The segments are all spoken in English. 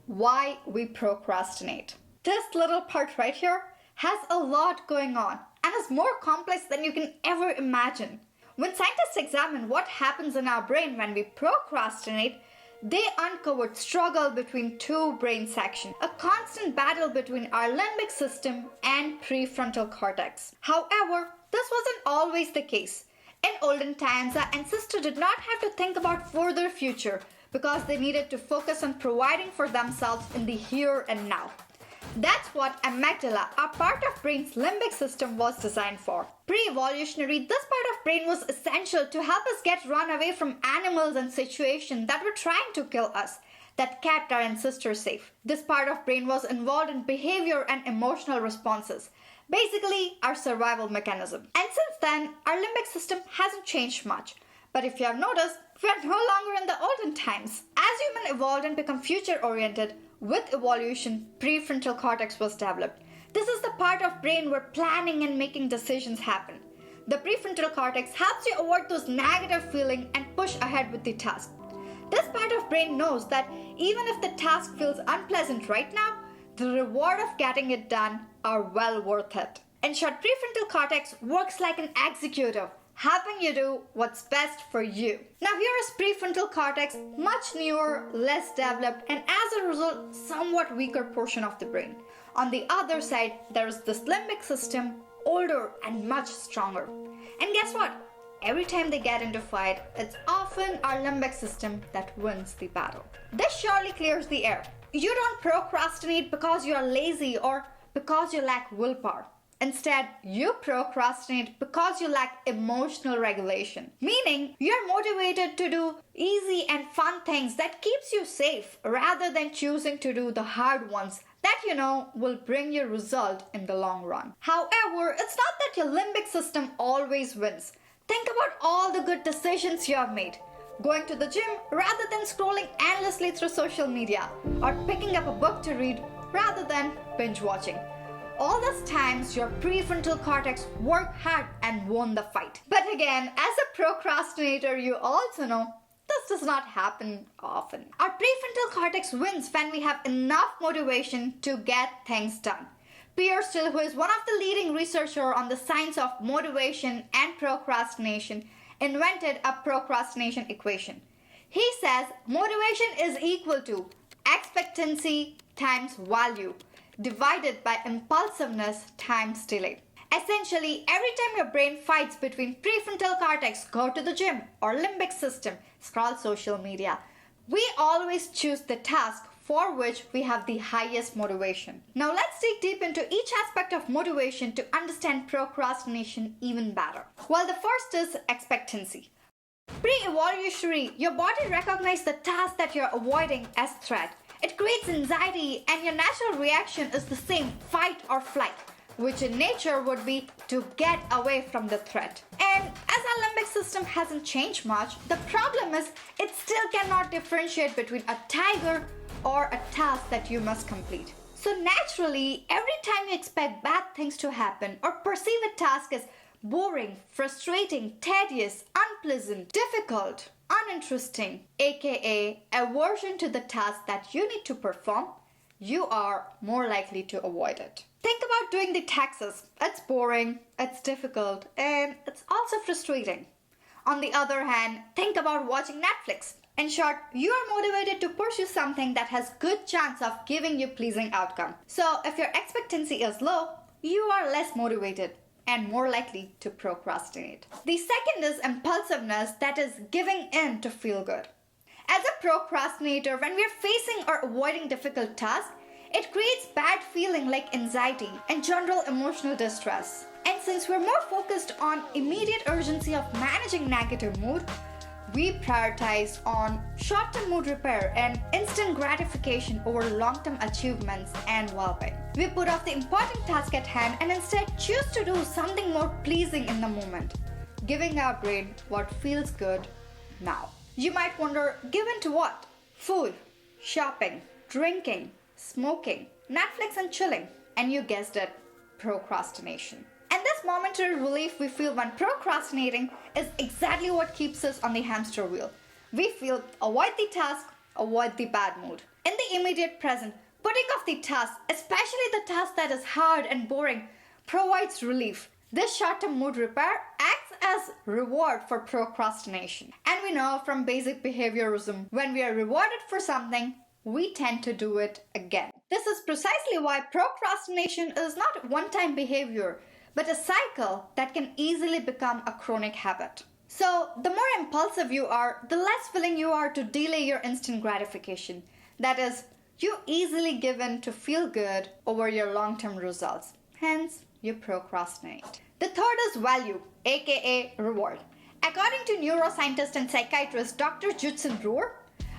Why we procrastinate. This little part right here has a lot going on and is more complex than you can ever imagine. When scientists examine what happens in our brain when we procrastinate, they uncovered struggle between two brain sections, a constant battle between our limbic system and prefrontal cortex. However, this wasn't always the case. In olden times, our ancestors did not have to think about further future because they needed to focus on providing for themselves in the here and now. That's what amygdala, a part of brain's limbic system, was designed for. Pre-evolutionary, this part of brain was essential to help us get run away from animals and situations that were trying to kill us, that kept our ancestors safe. This part of brain was involved in behavior and emotional responses, basically our survival mechanism. And since then, our limbic system hasn't changed much. But if you have noticed, we are no longer in the olden times. As humans evolved and become future-oriented, with evolution, prefrontal cortex was developed. This is the part of brain where planning and making decisions happen. The prefrontal cortex helps you avoid those negative feelings and push ahead with the task. This part of brain knows that even if the task feels unpleasant right now, the reward of getting it done are well worth it. In short, prefrontal cortex works like an executive, helping you do what's best for you. Now here is prefrontal cortex, much newer, less developed, and as a result, somewhat weaker portion of the brain. On the other side, there is this limbic system, older and much stronger. And guess what? Every time they get into fight, it's often our limbic system that wins the battle. This surely clears the air. You don't procrastinate because you are lazy or because you lack willpower. Instead, you procrastinate because you lack emotional regulation. Meaning, you're motivated to do easy and fun things that keeps you safe rather than choosing to do the hard ones that you know will bring you result in the long run. However, it's not that your limbic system always wins. Think about all the good decisions you have made. Going to the gym rather than scrolling endlessly through social media, or picking up a book to read rather than binge watching. All those times your prefrontal cortex worked hard and won the fight. But again, as a procrastinator, you also know this does not happen often. Our prefrontal cortex wins when we have enough motivation to get things done. Pierre Still, who is one of the leading researchers on the science of motivation and procrastination, invented a procrastination equation. He says motivation is equal to expectancy times value divided by impulsiveness times delay. Essentially, every time your brain fights between prefrontal cortex, go to the gym, or limbic system, scroll social media, we always choose the task for which we have the highest motivation. Now let's dig deep into each aspect of motivation to understand procrastination even better. Well, the first is expectancy. Pre-evolutionary, your body recognizes the task that you're avoiding as threat. It creates anxiety and your natural reaction is the same, fight or flight, which in nature would be to get away from the threat. And as our limbic system hasn't changed much, the problem is it still cannot differentiate between a tiger or a task that you must complete. So naturally, every time you expect bad things to happen or perceive a task as boring, frustrating, tedious, unpleasant, difficult, uninteresting, aka aversion to the task that you need to perform, you are more likely to avoid it. Think about doing the taxes. It's boring, it's difficult, and it's also frustrating. On the other hand, think about watching Netflix. In short, you are motivated to pursue something that has good chance of giving you pleasing outcome. So if your expectancy is low, you are less motivated and more likely to procrastinate. The second is impulsiveness, that is giving in to feel good. As a procrastinator, when we are facing or avoiding difficult tasks, it creates bad feeling like anxiety and general emotional distress. And since we're more focused on immediate urgency of managing negative mood, we prioritize on short-term mood repair and instant gratification over long-term achievements and well-being. We put off the important task at hand and instead choose to do something more pleasing in the moment, giving our brain what feels good now. You might wonder, give in to what? Food, shopping, drinking, smoking, Netflix and chilling. And you guessed it, procrastination. And this momentary relief we feel when procrastinating is exactly what keeps us on the hamster wheel. We feel avoid the task, avoid the bad mood. In the immediate present, putting off the task, especially the task that is hard and boring, provides relief. This short-term mood repair acts as reward for procrastination. And we know from basic behaviorism, when we are rewarded for something, we tend to do it again. This is precisely why procrastination is not a one-time behavior, but a cycle that can easily become a chronic habit. So, the more impulsive you are, the less willing you are to delay your instant gratification. That is, you easily give in to feel good over your long-term results. Hence, you procrastinate. The third is value, aka reward. According to neuroscientist and psychiatrist Dr. Judson Brewer,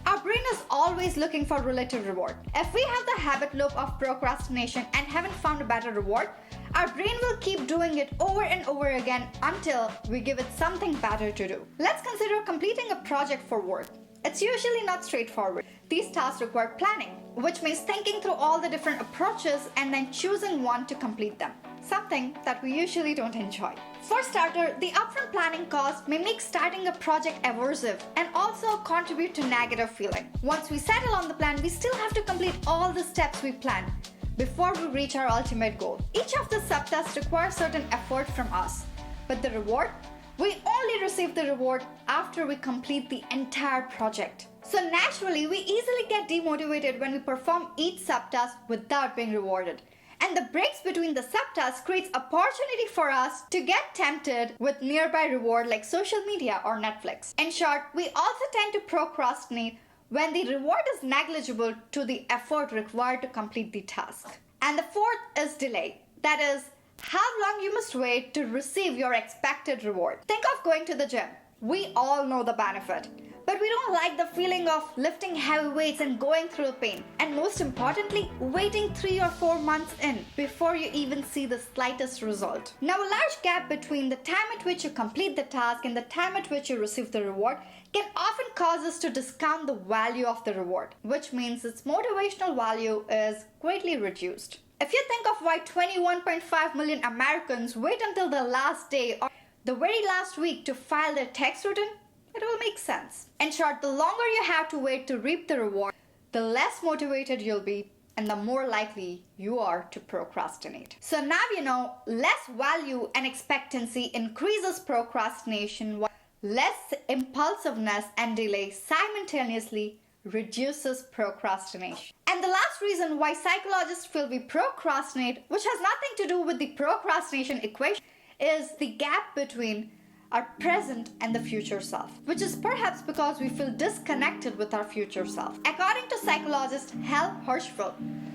our brain is always looking for relative reward. If we have the habit loop of procrastination and haven't found a better reward, our brain will keep doing it over and over again until we give it something better to do. Let's consider completing a project for work. It's usually not straightforward. These tasks require planning, which means thinking through all the different approaches and then choosing one to complete them, something that we usually don't enjoy. For starter, the upfront planning cost may make starting a project aversive and also contribute to negative feeling. Once we settle on the plan, we still have to complete all the steps we planned before we reach our ultimate goal. Each of the subtasks requires certain effort from us, but the reward? We only receive the reward after we complete the entire project. So naturally, we easily get demotivated when we perform each subtask without being rewarded. And the breaks between the subtasks creates opportunity for us to get tempted with nearby reward like social media or Netflix. In short, we also tend to procrastinate when the reward is negligible to the effort required to complete the task. And the fourth is delay. That is, how long you must wait to receive your expected reward. Think of going to the gym. We all know the benefit, but we don't like the feeling of lifting heavy weights and going through the pain. And most importantly, waiting 3 or 4 months in before you even see the slightest result. Now, a large gap between the time at which you complete the task and the time at which you receive the reward can often cause us to discount the value of the reward, which means its motivational value is greatly reduced. If you think of why 21.5 million Americans wait until the last day or the very last week to file their tax return, it will make sense. In short, the longer you have to wait to reap the reward, the less motivated you'll be and the more likely you are to procrastinate. So now you know, less value and expectancy increases procrastination, while less impulsiveness and delay simultaneously reduces procrastination. And the last reason why psychologists feel we procrastinate, which has nothing to do with the procrastination equation, is the gap between our present and the future self, which is perhaps because we feel disconnected with our future self. According to psychologist Hal Hershfield,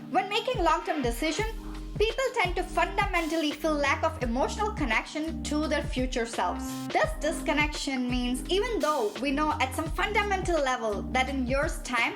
when making long-term decisions, people tend to fundamentally feel lack of emotional connection to their future selves. This disconnection means even though we know at some fundamental level that in years' time,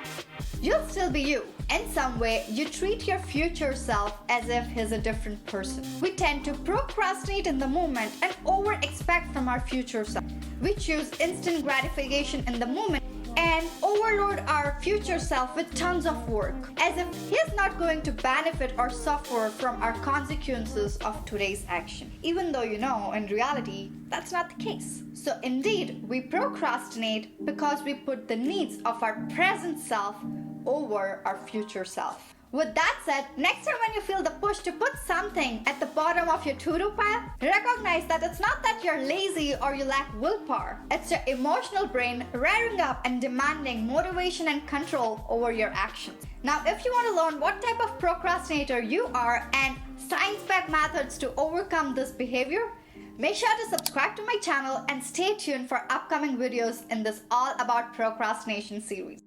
you'll still be you. In some way, you treat your future self as if he's a different person. We tend to procrastinate in the moment and over-expect from our future self. We choose instant gratification in the moment and overload our future self with tons of work, as if he's not going to benefit or suffer from our consequences of today's action. Even though you know, in reality, that's not the case. So indeed, we procrastinate because we put the needs of our present self over our future self. With that said, next time when you feel the push to put something at the bottom of your to-do pile, recognize that it's not that you're lazy or you lack willpower. It's your emotional brain rearing up and demanding motivation and control over your actions. Now, if you want to learn what type of procrastinator you are and science-backed methods to overcome this behavior, make sure to subscribe to my channel and stay tuned for upcoming videos in this All About Procrastination series.